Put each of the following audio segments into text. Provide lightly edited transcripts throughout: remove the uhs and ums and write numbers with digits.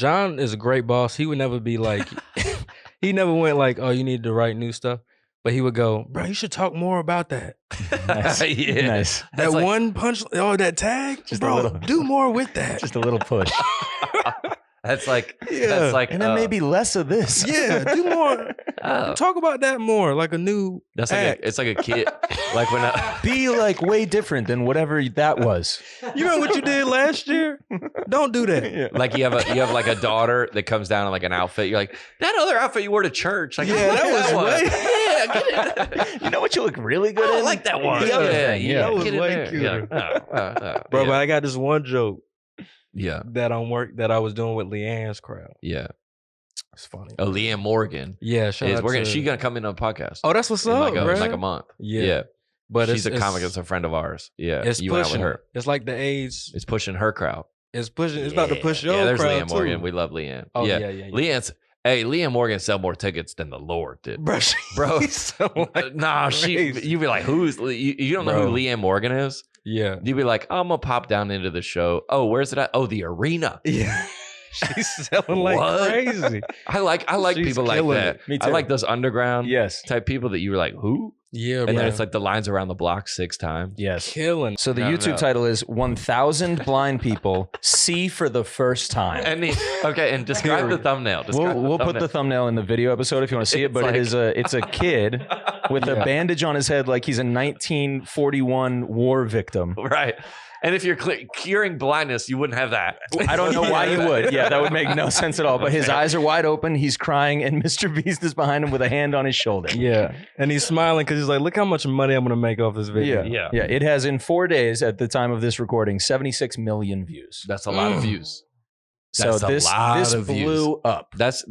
John is a great boss. He would never be like, he never went like, oh, you need to write new stuff. But he would go, bro, you should talk more about that. Nice. Yeah. Nice. That like, one punch, that tag, Just bro, a little. do more with that. Just a little push. That's like, Yeah. that's like, And then maybe less of this. Yeah, do more. Talk about that more, like a new that's like act. it's like a kid, like when Be like way different than whatever that was. You remember what you did last year? Don't do that. like you have like a daughter that comes down in like an outfit. You're like, that other outfit you wore to church. Like, Yeah, that was one. way- Yeah, get it. You know what you look really good I in? like that one. The other Yeah, thing. yeah. That was Get in way there. cuter. Yeah. Bro, yeah. but I got this one joke Yeah. that I was doing with Leanne's crowd. Yeah. It's funny. Oh, Leanne Morgan. Yeah, shout Is, out to... she's gonna come in on a podcast. Oh, that's what's in up, like, bro. in like a month. Yeah. But she's a comic that's a friend of ours. Yeah, It's you went out pushing with her. It's like the age. It's pushing her crowd. It's pushing. It's about to push your Yeah, there's crowd Leanne Morgan. too. We love Leanne. Oh yeah. yeah. Leanne Morgan sell more tickets than the Lord did. Bro, Bro. like Nah, crazy. you'd be like, you don't know Bro. who Leanne Morgan is? Yeah. You'd be like, I'm gonna pop down into the show. Oh, where's it at? Oh, the arena. Yeah. She's selling like What? crazy. I like She's people like killing that. it. Me I too. like those underground Yes. type people that you were like, who? Yeah, And bro. then it's like the lines around the block 6 times. Yes. killing. So the No, YouTube no. title is 1,000 Blind People See for the First Time. And and describe the thumbnail. Describe We'll put the thumbnail in the video episode if you want to see it, It's but like- it's a kid with a Yeah. bandage on his head like he's a 1941 war victim. right. And if you're curing blindness, you wouldn't have that. I don't know why you would. Yeah, that would make no sense at all. But his eyes are wide open. He's crying, and Mr. Beast is behind him with a hand on his shoulder. Yeah. And he's smiling because he's like, look how much money I'm going to make off this video. Yeah. Yeah. Yeah. It has in 4 days at the time of this recording 76 million views. That's a lot of views. So That's a this lot of blew up. That's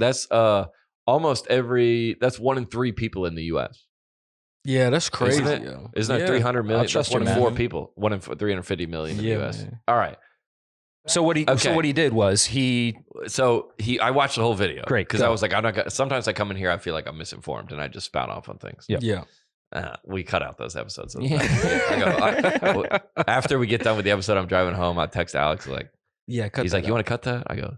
almost that's 1 in 3 people in the U.S. Yeah, that's crazy. Isn't it? Yo. Isn't Yeah. that 300 million? I'll trust That's 1 you, in 4 man. people. 1 in 350 million in the Yeah, U.S. man. All right. So what he did was I watched the whole video. Great, because go. I was like, I'm not gonna, sometimes I come in here, I feel like I'm misinformed and I just spout off on things. Yeah. Yeah. We cut out those episodes. Yeah. After we get done with the episode, I'm driving home. I text Alex like, Yeah. Cut he's that like, you out. want to cut that? I go,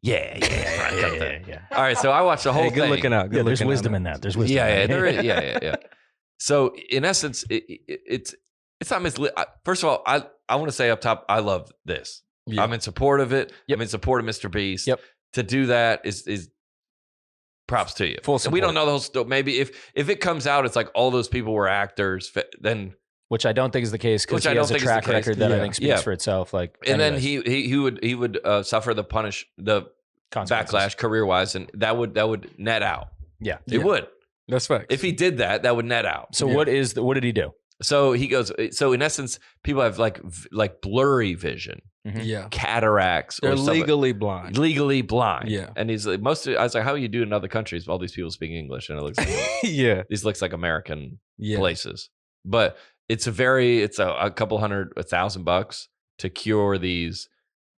yeah. Cut that. yeah. All right, so I watched the whole Hey, good thing. looking out. Good Yeah, there's looking wisdom out. in that. There's wisdom. Yeah, in that. there is. Yeah. So in essence, it's not misleading. First of all, I want to say up top, I love this. Yeah. I'm in support of it. Yep. I'm in support of Mr. Beast. Yep. To do that is props to you. Full And we don't support. know the whole story. Maybe if it comes out, it's like all those people were actors. Then Which I don't think is the case because Which he I don't has a think is the track case. record that I Yeah. think speaks Yeah. for itself. Like, and then anyways, he would suffer the consequences. backlash career wise, and that would net out. Yeah. It would. That's facts. If he did that would net out. So Yeah. what did he do? So he goes. So in essence, people have like blurry vision, yeah. cataracts, They're or something. legally blind. Legally blind. Yeah. And he's like, I was like, how do you do in other countries? All these people speak English, and it looks like Yeah. these looks like American Yeah. places. But it's a couple hundred, $1,000 to cure this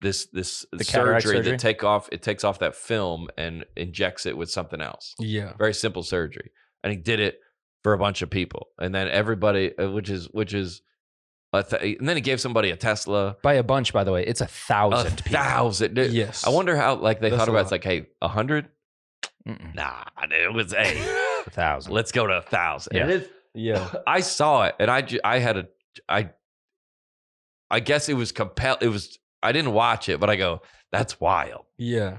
cataract surgery surgery? that takes off that film and injects it with something else. Yeah. Very simple surgery, and he did it for a bunch of people, and then everybody, which is, and then he gave somebody a Tesla. By a bunch, by the way, it's 1,000 people. 1,000. Yes. I wonder how like they That's thought a about. lot. It's like, hey, 100. Mm-mm. Nah, it was 1,000. let's go to 1,000. Yeah. And it's, Yeah. I saw it, and I guess it was compelled. It was, I didn't watch it, but I go, that's wild. Yeah.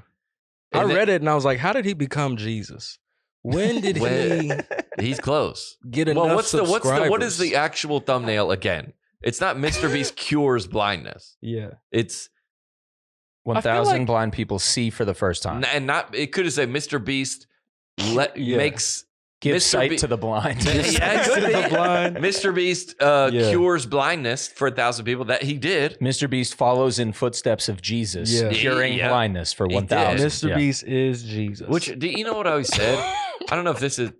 And I then- read it and I was like, how did he become Jesus? When did he He's close. get enough Well, what is the subscribers? actual thumbnail again? It's not Mr. Beast cures blindness. Yeah. It's 1,000 like- blind people see for the first time. and not. It could have said Mr. Beast Yeah. makes. Give Mr. sight Be- to the blind. Yeah, it could To the be. blind. Mr. Beast Yeah. cures blindness for 1,000 people. That he did. Mr. Beast follows in footsteps of Jesus, Yeah. curing Yeah. blindness for He did. 1,000. Mr. Yeah. Beast is Jesus. Which do you know what I always said? I don't know if this is.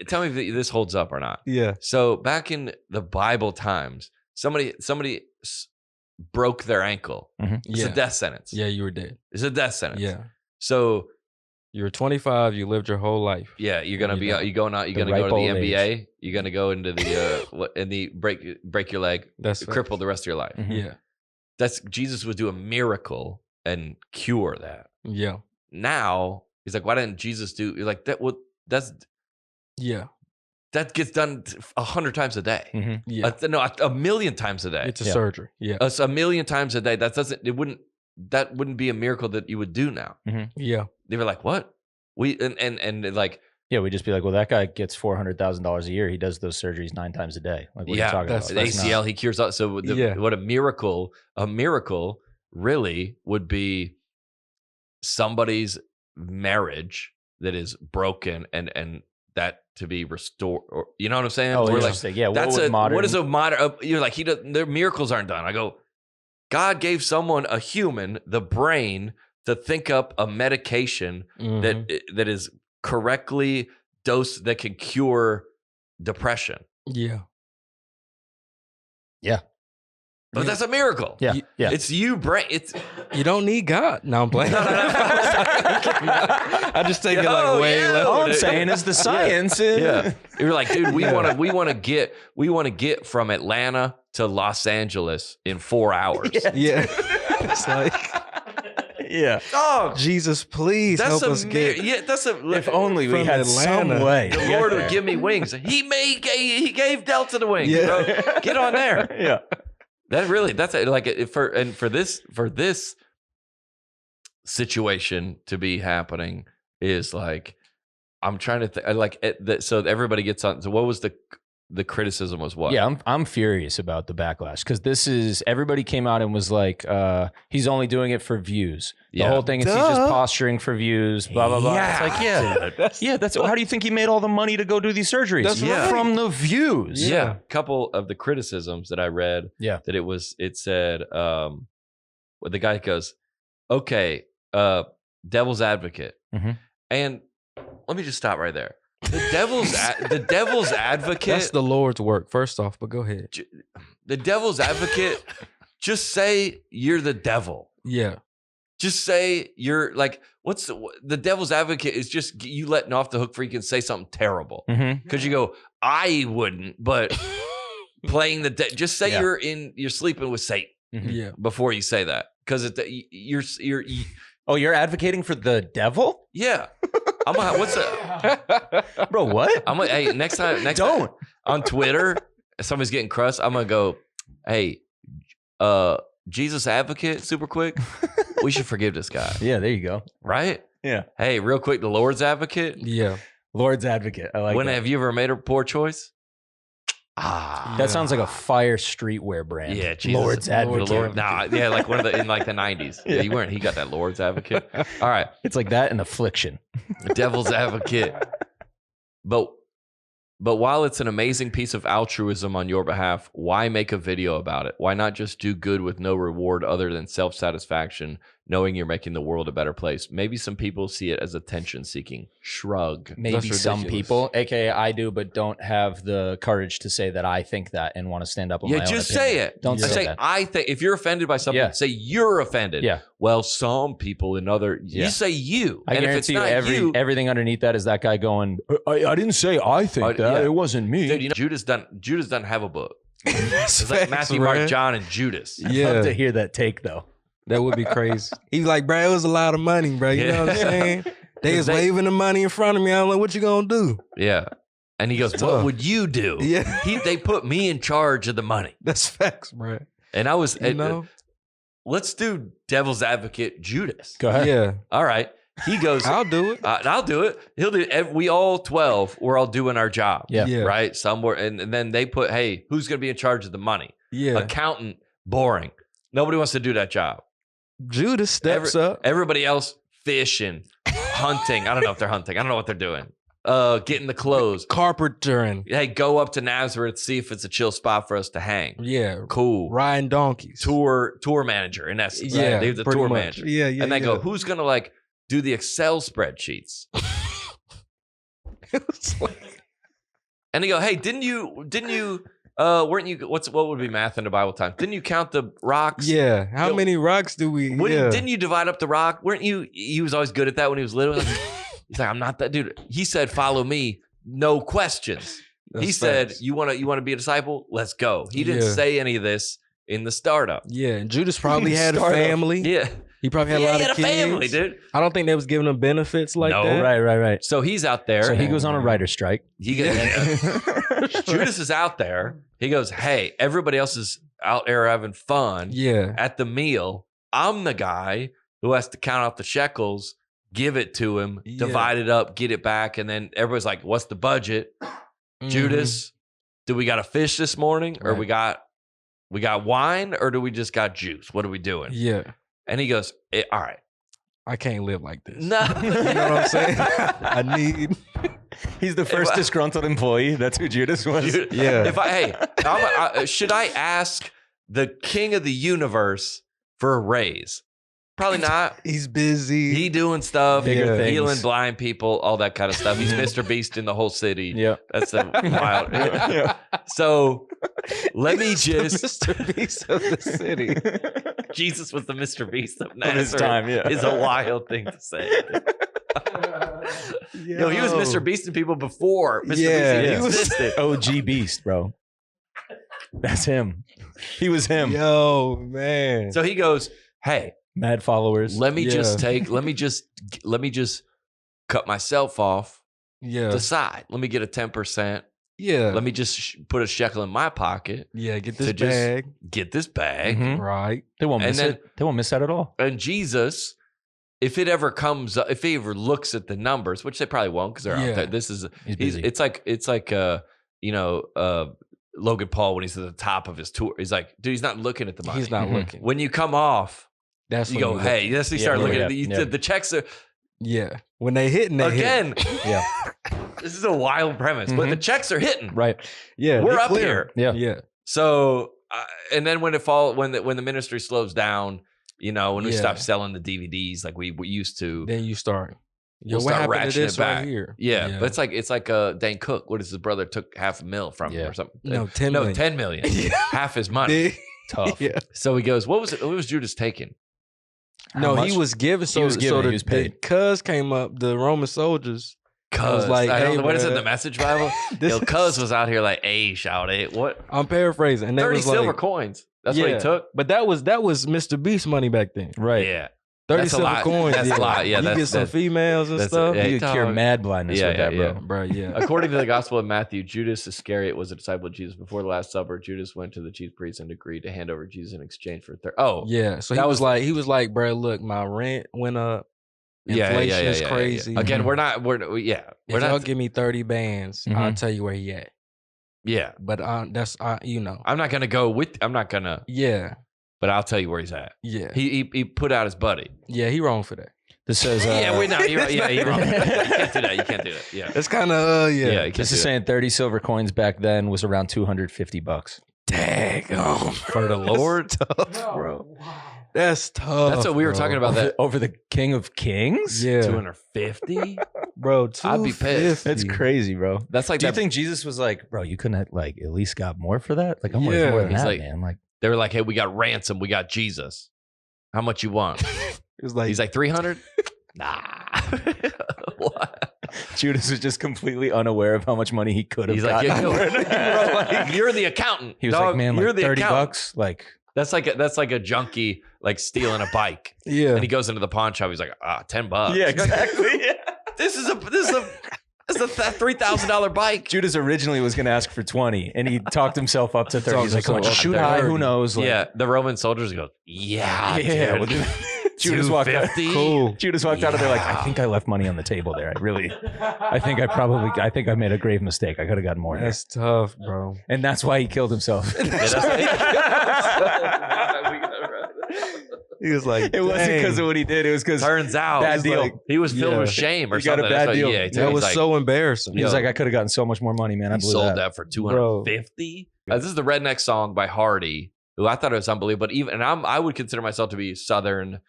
Tell me if this holds up or not. Yeah. So back in the Bible times, somebody broke their ankle. It's Yeah. a death sentence. Yeah, you were dead. It's a death sentence. Yeah. So You were 25, you lived your whole life. yeah, you're gonna You be know, you going out. You're the gonna go ripe to the old NBA. You're gonna go into the break your leg, That's cripple the rest of your life. Mhm. Yeah. That's Jesus would do a miracle and cure that. Yeah. Now he's like, why didn't Jesus do? You're like that? Yeah. That gets done 100 times a day. Mm-hmm. Yeah. No, a million times a day. It's a surgery. Yeah. A million times a day. That wouldn't be a miracle that you would do now. Yeah. They were like, what? And like, Yeah, we'd just be like, well, that guy gets $400,000 a year. He does those surgeries 9 times a day. Like, what are you talking about? The ACL, he cures out. So what a miracle really would be somebody's marriage that is broken and that to be restored, or you know what I'm saying? Oh, We're like, yeah. What is a modern? You're like their miracles aren't done. I go, God gave someone, a human, the brain to think up a medication that is correctly dosed that can cure depression. Yeah. Yeah. But that's a miracle. Yeah. Yeah. It's you, brain. It's You don't need God. No, I'm playing. I just take it like way left. All I'm saying is the science. Yeah. You're like, dude, we want to get from Atlanta to Los Angeles in 4 hours. Yeah. It's like, yeah. Oh, Jesus, please help us get. Yeah, that's a. If only we From had Atlanta. some way. The Lord would give me wings. He gave Delta the wings. Yeah. Bro. Get on there. Yeah. That's like for this situation to be happening is like, I'm trying to think like so everybody gets on. So what was the criticism was what? Yeah, I'm furious about the backlash because everybody came out and was like, he's only doing it for views. The whole thing is he's just posturing for views, blah, blah, blah. Yeah. It's like, that's how do you think he made all the money to go do these surgeries? That's right. From the views. Yeah. A couple of the criticisms that I read, that it said, well, the guy goes, okay, devil's advocate. And let me just stop right there. The devil's advocate. That's the Lord's work, first off, but go ahead. The devil's advocate, just say you're the devil. Yeah. Just say you're like, the devil's advocate is just you letting off the hook for you can say something terrible. Because you go, I wouldn't, but playing just say you're sleeping with Satan. Yeah. Before you say that. Because you're advocating for the devil? Yeah. What's that? Bro, what? Hey, next time on Twitter, if somebody's getting crust, I'm gonna go, hey, Jesus advocate, super quick. We should forgive this guy. Yeah, there you go. Right? Yeah. Hey, real quick, the Lord's advocate. Yeah. Lord's advocate. I like when that. have you ever made a poor choice? That sounds like a fire streetwear brand. Yeah, Jesus. Lord's advocate. Like one of in like the 90s. Yeah, he got that Lord's advocate. All right. It's like that and affliction. The devil's advocate. But while it's an amazing piece of altruism on your behalf, why make a video about it? Why not just do good with no reward other than self-satisfaction, knowing you're making the world a better place? Maybe some people see it as attention-seeking. Shrug. Maybe some people, aka I do, but don't have the courage to say that I think that and want to stand up on my own just opinion. say it. Don't say that. I think. If you're offended by something, say you're offended. Yeah. Well, some people in other, you say you. I guarantee you, everything underneath that is that guy going, I didn't say I think that. It wasn't me. Dude, Judas doesn't have a book. It's It's like Matthew, Mark, John, and Judas. I'd love to hear that take, though. That would be crazy. He's like, bro, it was a lot of money, bro. You know what I'm saying? They was waving the money in front of me. I'm like, what you gonna do? Yeah. And he goes, what would you do? Yeah. They put me in charge of the money. That's facts, bro. And I was, You let's do devil's advocate Judas. Go ahead. Yeah. All right. He goes, I'll do it. I'll do it. He'll do it. We all 12, we're all doing our job. Yeah. Right? Somewhere. And then they put, hey, who's going to be in charge of the money? Yeah. Accountant, boring. Nobody wants to do that job. Judas steps up. Everybody else fishing, hunting. I don't know if they're hunting. I don't know what they're doing. Getting the clothes. Carpentering. Hey, go up to Nazareth, see if it's a chill spot for us to hang. Yeah. Cool. Riding donkeys. Tour manager, in essence. Yeah. They're the pretty tour much. manager. Yeah, yeah. And they go, who's going to do the Excel spreadsheets? It's like, And they go, hey, didn't you weren't you what would be math in the Bible time? Didn't you count the rocks? yeah. How many rocks do we? Didn't you divide up the rock? Weren't you? He was always good at that when he was little. He's like, I'm not that dude. He said, follow me, no questions. He said, you want to be a disciple? Let's go. He didn't say any of this in the startup. Yeah, and Judas probably had a family. Yeah. He probably had a lot of kids. Family, dude. I don't think they was giving him benefits like that. Right. So he's out there. So he goes on a writer's strike. Judas is out there. He goes, hey, everybody else is out there having fun at the meal. I'm the guy who has to count off the shekels, give it to him, divide it up, get it back. And then everybody's like, what's the budget? Judas, do we got a fish this morning? Or we got wine? Or do we just got juice? What are we doing? Yeah. And he goes, all right. I can't live like this. No. You know what I'm saying? I need. He's the first disgruntled employee. That's who Judas was. Yeah. Should I ask the king of the universe for a raise? Probably not. He's busy. He doing stuff, Bigger things. healing blind people, all that kind of stuff. He's Mr. Beast in the whole city. Yeah. That's a wild. So let me just Mr. Beast of the city. Jesus was the Mr. Beast of his Nazareth. time, yeah. Is a wild thing to say. Yo, he was Mr. Beast and people before Mr. Beast even existed. OG Beast, bro. That's him. He was him. Yo, man. So he goes, hey, mad followers. let me just cut myself off the side. Let me get a 10%. Yeah. Let me just put a shekel in my pocket. Yeah, get this bag. Get this bag. Mhm. Right. They won't miss it. They won't miss that at all. And Jesus, if it ever comes up, if he ever looks at the numbers, which they probably won't because they're out there. This is it's like Logan Paul when he's at the top of his tour. He's like, dude, he's not looking at the money. He's not looking. When you come off, That's you when go, hey, yes, you start looking at the checks are when they hitting, they again. Yeah. This is a wild premise, but the checks are hitting. Right. Yeah, we're up here. Yeah. Yeah. So, and then when the ministry slows down, when we stop selling the DVDs like we used to, Then you start. we'll what start happened to ratcheting this it back. right here? Yeah, but it's like Dane Cook. What is his brother took $500,000 from him or something? No, 10 million. 10 million. Half his money. Tough. Yeah. So he goes, what was Judas taking? No, much? he was given. So, He was given, the, he was paid. the cuz came up, the Roman soldiers. Cuz like, I don't hey, know, what is it in man, the Message Bible? this Cuz was out here like, hey, shout it. What? I'm paraphrasing. And they 30 was silver like, coins. That's what he took. But that was Mr. Beast money back then. Right. Yeah. 30 That's a silver lot. coins. That's a lot. Yeah, you that's- get some that's- females and that's- stuff. yeah, You could cure dog. mad blindness Yeah, with that, yeah, bro. Bro, yeah. According to the Gospel of Matthew, Judas Iscariot was a disciple of Jesus. Before the Last Supper, Judas went to the chief priests and agreed to hand over Jesus in exchange for Yeah. So that he was like, bro, look, my rent went up. Inflation is crazy. Again, we're If not. y'all give me 30 bands, I'll Mhm. tell you where he at. Yeah, But I'm not gonna go with. I'm not gonna. Yeah. But I'll tell you where he's at. Yeah. He put out his buddy. Yeah, he wrong for that. This says, You're wrong. You're wrong. You can't do that. You can't do that. Yeah. It's kind of, You can't this do is that. saying 30 silver coins back then was around $250. Dang. For the Lord, Tough, bro. That's tough. That's what we were bro. talking about. That Over the King of Kings? Yeah. 250. Bro, I'd be pissed. That's crazy, bro. That's like Do you that. think Jesus was like, bro, you couldn't have, like at least got more for that? Like, I'm worth Yeah. more than He's that, like- man. Like, They were like, "Hey, we got ransom. We got Jesus. How much you want?" It was like, He's like 300. Nah. What? Judas was just completely unaware of how much money he could have He's like, gotten. you're the accountant. He was dog. like, man, you're like the 30 accountant. bucks? Like, That's like a junkie like stealing a bike, yeah. and he goes into the pawn shop. He's like, $10. yeah, exactly. This is a $3,000 bike. Judas originally was going to ask for 20 and he talked himself up to 30. Talked He's like, himself well, up shoot to high, 30. who knows? Like, Yeah, the Roman soldiers go, yeah, Yeah, dude. Judas walked out. 250? Cool. Judas walked out of there like, I think I left money on the table there. I think I made a grave mistake. I could have gotten more. Here. That's tough, bro. And that's why he killed himself. He was like, It wasn't because of what he did. It was because Turns out bad deal. like- he was filled Yeah. with shame or He got a something. bad That's what- deal. Yeah, that was like, so embarrassing. he was like, I could have gotten so much more money, man. I he blew sold that. that for $250. This is the Redneck Song by Hardy, who I thought it was unbelievable. But even I would consider myself to be Southern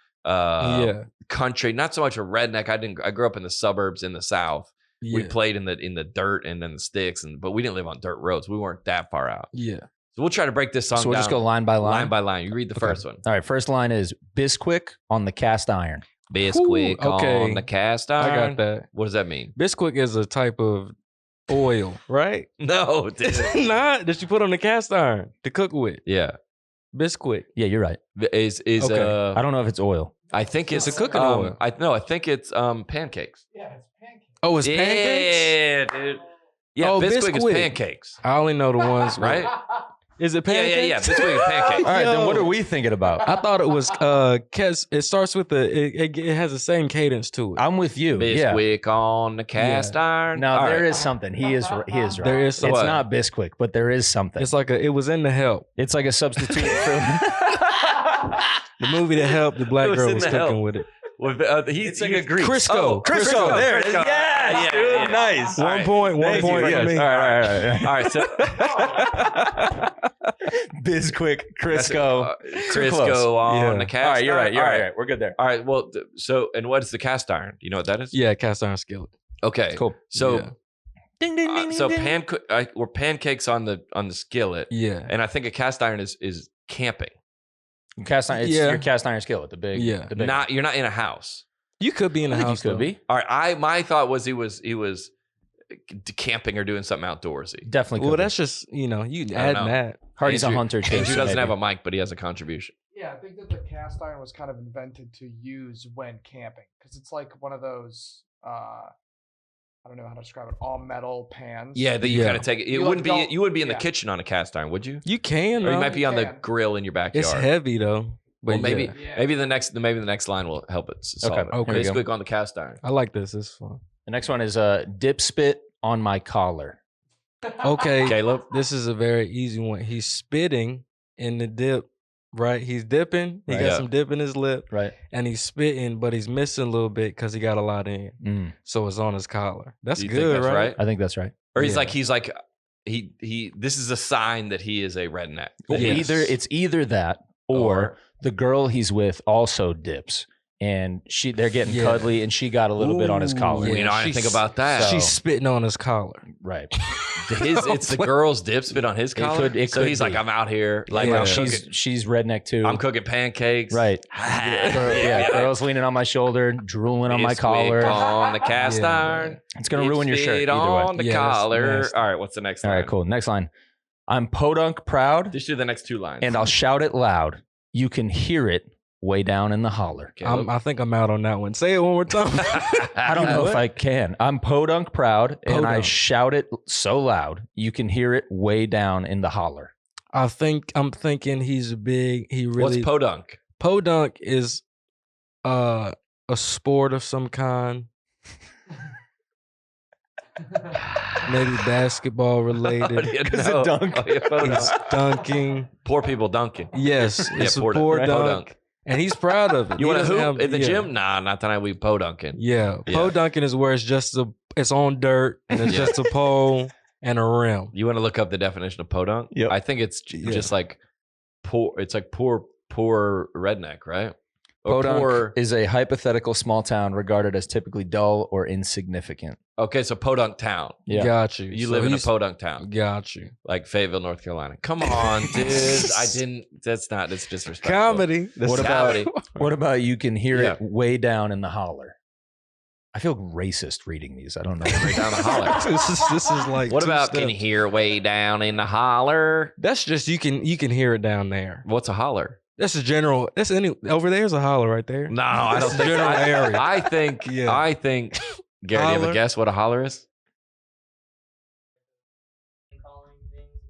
country, not so much a redneck. I grew up in the suburbs in the South. We played in the dirt and in the sticks, but we didn't live on dirt roads. We weren't that far out. Yeah. So we'll try to break this song So we'll down just go line by line. line by line. You read the first one. All right, first line is Bisquick on the cast iron. Bisquick okay. on the cast iron. I got that. What does that mean? Bisquick is a type of oil, right? No, dude. It's not that you put on the cast iron to cook with. Yeah. Bisquick. Yeah, you're right. Is Okay. I don't know if it's oil. I think it's a cooking oil. I think it's pancakes. Yeah, it's pancakes. Oh, it's pancakes? Yeah, dude. Yeah, Oh, Bisquick is Bisquick. pancakes. I only know the ones. Right? Is it pancakes? Yeah. Bisquick is pancakes. All right, then Yo. what are we thinking about? I thought it was it starts with it has the same cadence to it. I'm with you. Yeah. Bisquick on the cast iron. Now All there right. is something. He is right. There is something. It's not Bisquick, but there is something. It's like it was in The Help. It's like a substitute for. The movie The Help, the black It was girl in was The cooking Help. with it. It's like a grease. Crisco. Oh, Crisco. There it is. Crisco. Yes, dude. Yeah. Nice. All One right. point Thank you. for Yes. me. All right. All right, so Bisquick, Crisco. Crisco close. on Yeah. the cast All right, you're iron. right. You're right. We're good there. All right, well, so and what is the cast iron? Do you know what that is? Yeah, cast iron skillet. Okay, Cool. So, Yeah. Ding ding ding. so ding. we're pancakes on the skillet, Yeah. and I think a cast iron is camping. Cast iron. It's Yeah. your cast iron skillet. The big. Yeah. The big. You're not in a house. You could be in I the think house. you could though. be. All right, my thought was he was camping or doing something outdoorsy. Definitely. Well, Could be. that's just you I add don't know. that. Hardy's a Andrew- hunter too. Andrew so doesn't maybe. have a mic, but he has a contribution. Yeah, I think that the cast iron was kind of invented to use when camping because it's like one of those. I don't know how to describe it. All metal pans. Yeah, that you Yeah. kind of take it. You, like, Wouldn't be don't- you wouldn't be in the yeah. kitchen on a cast iron, would you? You can. Or you though. might be on the can. grill in your backyard. It's heavy though. But Well, maybe yeah. maybe the next line will help it solve Okay, it. okay. Here we go. Bisquick on the cast iron. I like this. It's fun. The next one is dip spit on my collar. Okay. Caleb. This is a very easy one. He's spitting in the dip, right? He's dipping. He Right. got Yeah. some dip in his lip, Right. and he's spitting, but he's missing a little bit because he got a lot in. Mm, So it's on his collar. That's Do you think good, that's right? I think that's right. Or he's Yeah. like he this is a sign that he is a redneck. Yes. It's either that or the girl he's with also dips, and they're getting Yeah. cuddly, and she got a little bit on his Ooh, collar. You know, I didn't think she's- about that. So- She's spitting on his collar. Right. It's the girl's dip spit on his collar. it so could he's be. like, I'm out here, like Yeah. I'm, She's redneck too. cooking pancakes. Right. Yeah. Girl's leaning on my shoulder, drooling on my Bisquick collar. on the cast Yeah. iron. It's gonna ruin your shirt Spit either way. on the Yeah, that's collar. nasty. All right, what's the next All line? right, cool. Next line. I'm podunk proud, Just do the next two lines. and I'll shout it loud. You can hear it way down in the holler. Caleb. I think I'm out on that one. Say it one more time. I don't know if I can. I'm podunk proud, and I Podunk. shout it so loud you can hear it way down in the holler. I'm thinking he's big. He What's really podunk? podunk is a sport of some kind. Maybe basketball related. Because of dunk. Oh, yeah, podunk. He's dunking. Poor people dunking. Yes, it's a poor poor right? dunk, and he's proud of it. You He want to doesn't hoop have- in the yeah. gym? Nah, not tonight. We podunking. Yeah, Yeah. pole dunking is where it's on dirt and it's Yeah. just a pole and a rim. You want to look up the definition of podunk? Yep. I think it's Yeah. just like poor. It's like poor redneck, right? Or Podunk poor. is a hypothetical small town regarded as typically dull or insignificant. Okay, so podunk town. Yeah. Got you. You So live in a he's- podunk town, Got you. like Fayetteville, North Carolina. Come on, dude. I didn't. That's not. That's disrespectful. Comedy. What about comedy. What about you can hear Yeah. it way down in the holler? I feel racist reading these. I don't know. Way down the holler. this is like What two about can steps. you hear way down in the holler? That's just you can hear it down there. What's a holler? That's a general. That's any over there's a holler right there. No, I don't That's think. general area. I think. Yeah. I think. Gary, do you have a Holler. guess what a holler is?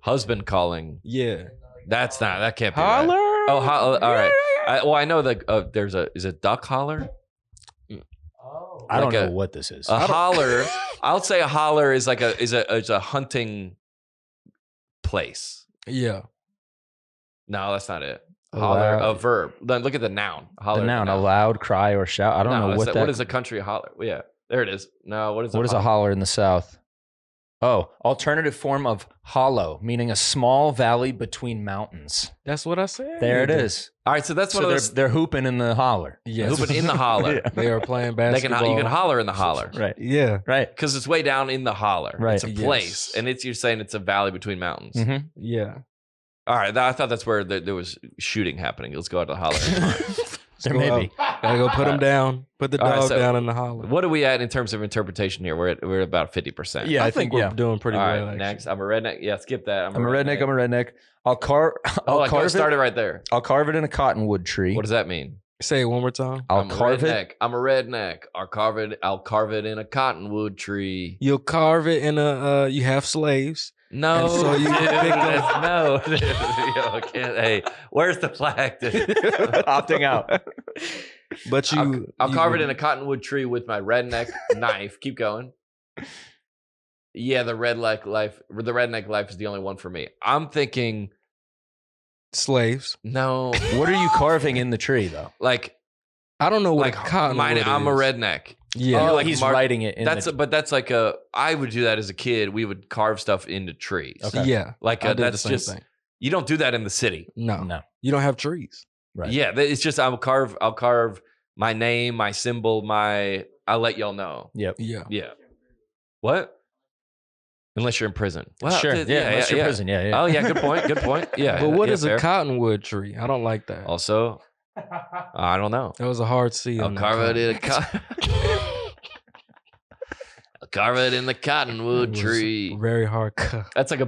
Husband calling. Yeah. That's not. That can't be right. Holler. Oh, all right. I know that there's is a duck holler. I don't Like know what this is. A holler. I'll say a holler is like is a hunting place. Yeah. No, that's not it. A Holler, loud- a verb. Then look at the noun. Holler. the noun, a loud cry or shout. I don't know what that. What is a country holler? Yeah, there it is. No, what is What is a holler in the South? Oh, alternative form of hollow, meaning a small valley between mountains. That's what I said. There it is. All right, so that's So one of they're, those. they're hooping in the holler. Yes. Hooping in the holler. Yeah. They are playing They can basketball. you can holler in the holler Right. Yeah. Right. because it's way down in the holler. Right. It's a Yes. place, and you're saying it's a valley between mountains. Mm-hmm. Yeah. All right, I thought that's where there was shooting happening. Let's go out to the holler. There go may out. be. Gotta go put him down. Put the All right, dog so down in the hollow. What are we at in terms of interpretation here? We're about 50%. Yeah, I think we're doing pretty All well. right, actually. next. I'm a redneck. Yeah, skip that. I'm a redneck. I'm a redneck. I'll carve Start it it. right there. I'll carve it in a cottonwood tree. What does that mean? Say it one more time. I'm carve a it. redneck. I'm a redneck. I'll carve it in a cottonwood tree. You'll carve it in a. You have slaves. No, And so you dude, pick that's- no. Dude, yo, can't, hey, where's the flag? Dude? Opting out. But I'll carve it in a cottonwood tree with my redneck knife. Keep going. Yeah, the redneck life is the only one for me. I'm thinking slaves. no, What are you carving in the tree though? like I don't know what like cotton. I'm a redneck. Yeah. You're Oh, like he's Mark- writing it in But that's like I would do that as a kid. We would carve stuff into trees. Okay. Yeah. Like I did that's the same just thing. you don't do that in the city. No. No. You don't have trees. Right. Yeah, it's just I'll carve my name, my symbol, I'll let y'all know. Yep. Yeah. Yeah. What? Unless you're in prison. Well, Sure. Yeah. Unless you're in prison. Yeah. Yeah. Oh yeah, good point. Good point. Yeah. But what yeah, is fair. a cottonwood tree? I don't like that. Also, I don't know. That was a hard C. I'll on that carve it cotton. in I'll carve it in the It cottonwood was tree. Very hard cut. That's like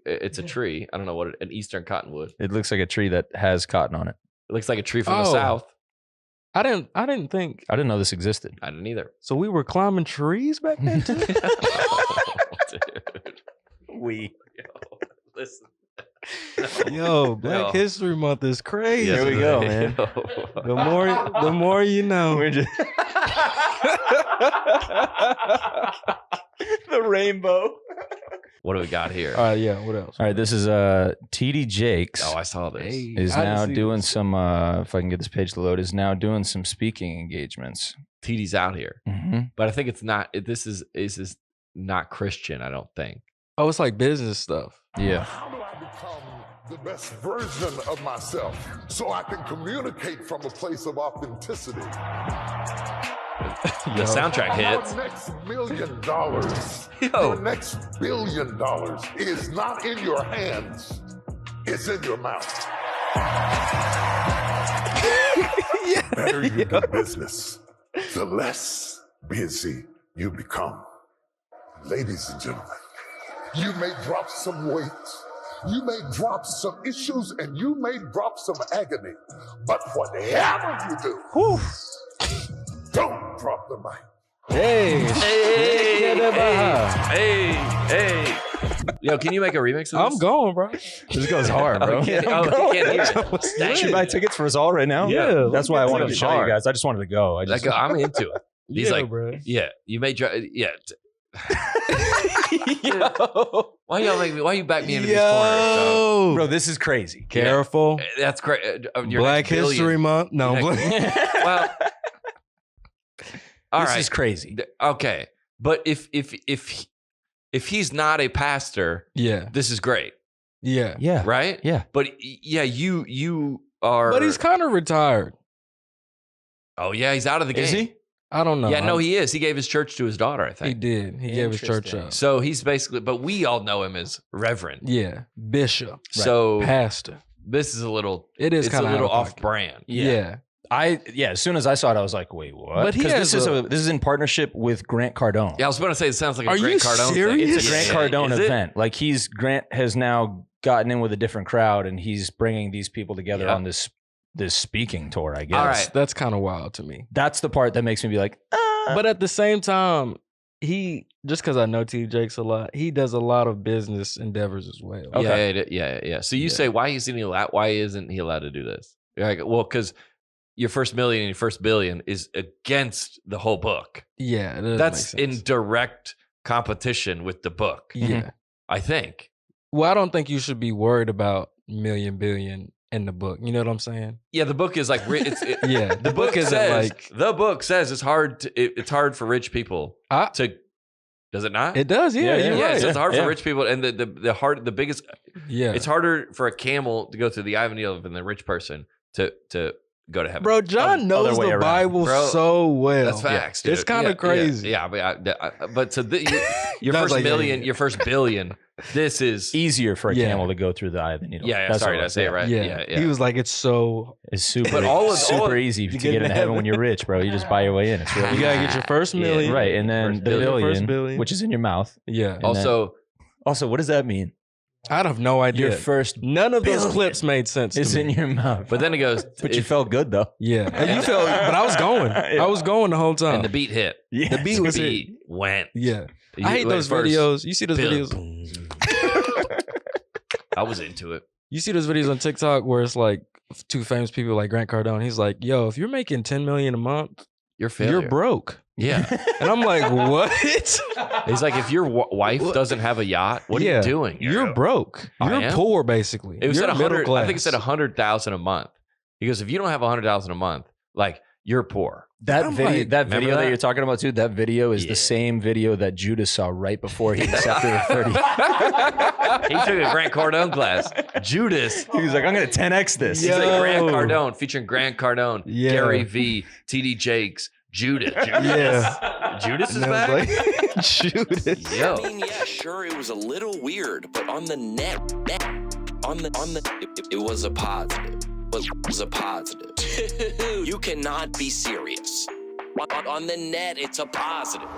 it's a tree. I don't know what an eastern cottonwood. It looks like a tree that has cotton on it. It looks like a tree from the Oh. south. I didn't think. I didn't know this existed. I didn't either. So we were climbing trees back then too? Dude. We. Yo, listen. Yo, Black Yo. History Month is crazy. Here we go, man. The more you know. We're just the rainbow. What do we got here? All right, yeah. What else? All right, this is TD Jakes. Oh, I saw this. Hey, is I didn't now see doing this. some if I can get this page to load, is now doing some speaking engagements. TD's out here, Mm-hmm. but I think it's not. This is not Christian. I don't think. Oh, it's like business stuff. Yeah. How do I become the best version of myself so I can communicate from a place of authenticity? The soundtrack hits. Your next $1 million, Yo. your next $1 billion is not in your hands, it's in your mouth. The better you do business, the less busy you become. Ladies and gentlemen, you may drop some weight, you may drop some issues, and you may drop some agony, but whatever you do, don't drop the mic. Hey, Hey. Yo, can you make a remix of I'm this? going, bro. This goes hard, bro. Oh, can't hear it. Should buy tickets for us all right now? Yeah, That's why I wanted to let's show get you hard. guys. I just wanted to go. I just Like, I'm into it. He's Yeah, like, bro. yeah, you may try. Yeah. Yo, Why you back me into these corners? yo, bro, this is crazy. careful. That's great. Black History Month. No, Your next- Well, all This right. is crazy. Okay, but if he's not a pastor, yeah, this is great, yeah. Yeah. right? Yeah. But yeah, you are. But he's kind of retired. Oh yeah, he's out of the game. Is he? I don't know. Yeah, no, he is. He gave his church to his daughter, I He think. did. He gave his church Interesting. up. So he's basically, but we all know him as Reverend. Yeah, bishop, So pastor. this is a little. It is It's a kind of little off brand. Yeah. As soon as I saw it, I was like, wait, what? But he 'Cause has this is in partnership with Grant Cardone. Yeah, I was going to say it sounds like a Are Grant you Cardone serious? thing. It's a Grant Yeah. Cardone Is it? event. Like Grant has now gotten in with a different crowd and he's bringing these people together Yeah. on this speaking tour, I guess. All right. That's kind of wild to me. That's the part that makes me be like, But at the same time, he just because I know T. Jakes a lot, he does a lot of business endeavors as well. Okay. Yeah. So you Yeah. say why isn't he allowed to do this? You're like, well, because your first million and your first billion is against the whole book. Yeah, it does That's make in sense. direct competition with the book. Yeah. I think. Well, I don't think you should be worried about million billion in the book. You know what I'm saying? Yeah, the book is like Yeah, the book isn't says like the book says it's hard it's hard for rich people I, to. Does it not? it does. Yeah, Yeah, you're yeah, right. so it's hard Yeah. for rich people, and the biggest. Yeah, It's harder for a camel to go through the eye of a needle than the rich person to go to heaven. bro. John knows other way the around. Bible Bro, so well. That's facts. Dude. It's kind of Yeah, crazy. Yeah, but so your That's first like, million, yeah. your first billion This is easier for a camel to go through the eye of the needle. Yeah, sorry, did I say it right? Yeah. He was like, it's super, But super easy to get into heaven when you're rich, bro. You just buy your way in. It's really you gotta get your first million, right, and then the first billion, which is in your mouth. Yeah. And also, what does that mean? I have no idea. Your first none of those clips made sense. Is in your mouth, but then it goes. But you felt good though. Yeah, and you felt. But I was going. I was going the whole time. And the beat hit. Yeah, the beat was hit. Went. Yeah. I hate those videos. You see those videos? I was into it. You see those videos on TikTok where it's like two famous people like Grant Cardone. He's like, "Yo, if you're making $10 million a month, you're broke." Yeah. And I'm like, "What?" He's like, if your wife doesn't have a yacht, what are you doing? You're broke. You're poor, basically. It was you're at 100. I think it said 100,000 a month. He goes, if you don't have 100,000 a month, like you're poor. That video that you're talking about too, that video is the same video that Judas saw right before he accepted the 30. He took a Grant Cardone class. Judas. He was like, I'm going to 10X this. He's like Grant Cardone, featuring Grant Cardone, Gary V, TD Jakes, Judas. Yeah. Judas is back? Like, Judas. Yo. I mean, yeah, sure, it was a little weird, but on the net, it was a positive. It was a positive. You cannot be serious. On the net, it's a positive.